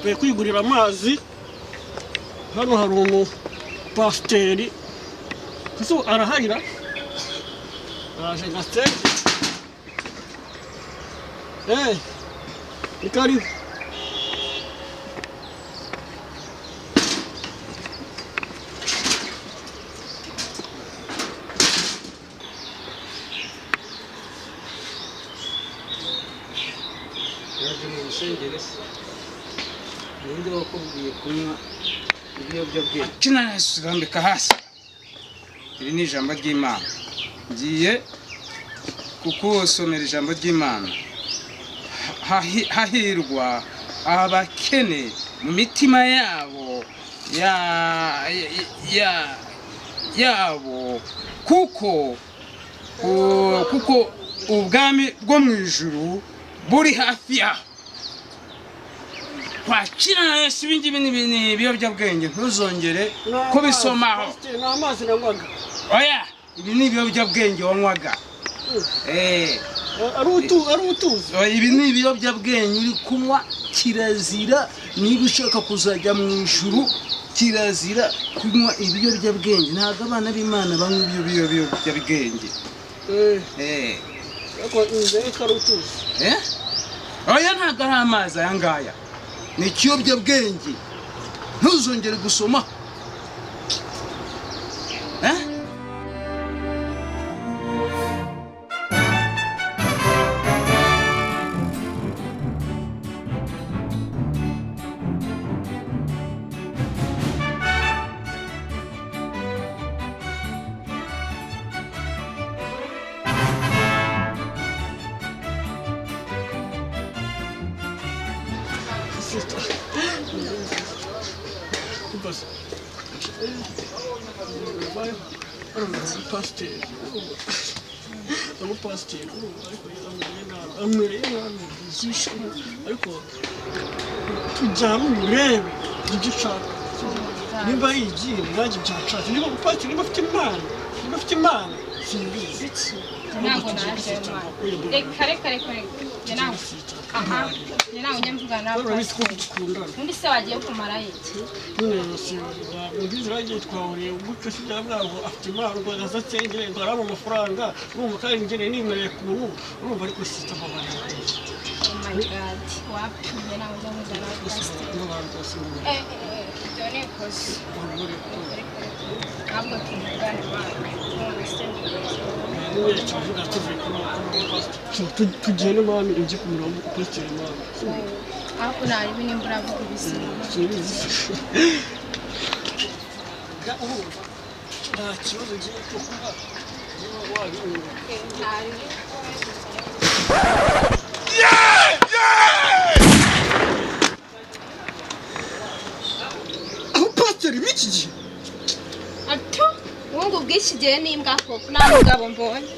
twe kwigurira amazi hano hari Pasiteri Kasuku arahayira araje ngasenge ikari ninde wakubwiye kunywa ibiyobyabwenge kina surambika hasi iri ni ijambo ry'Imana ngiye kukusomera ijambo ry'Imana hahirwa abakene mu mitima yabo kuko ubwami bwo mu ijuru buri hafi yaho. Kwakira Yesu ibingibi ni ibiyobyabwenge ntuzongere kubisomaho. N'amazi nanywaga. Oya, ibi ni ibiyobyabwenge wanywaga. Ari utuzi. Ibi ni ibiyobyabwenge uri kunywa kirazira niba ushaka kuzajya mu ijuru kirazira kunywa ibiyobyabwenge. Ntabwo abana b'Imana banywa ibiyobyabwenge. Ariko inzego ari utuzi. Oya ntabwo ari amazi aya ngaya. Ni ikiyobyabwenge ntuzongere gusoma. Pasiteri ariko tujyana urebe ibyo ushaka niba yigiye nanjye byacatse niba pasiteri niba afite imana simbizi ntabwo naje reka ntabwo njya mvugana nawe undi se wagiye kumara iki mbizi bagiye twahuriye gutyo si byabwabo afite imana ngo azatsengere ngo araba amafaranga urumva kandi njye nimereye ku muntu urumva ariko sita babana oh my god wapfuye nawe njya mvugana nawe dore kosi ntabwo tuvugana tugende mami ujye ku murongo Pasiteri mami ariko nari bine mburavuga ibisigo nta kibazo ugiye kuvuga aho Pasiteri b'iki gihe ato ubu bw'iki gihe n'imbwa koko nta mugabo mbonye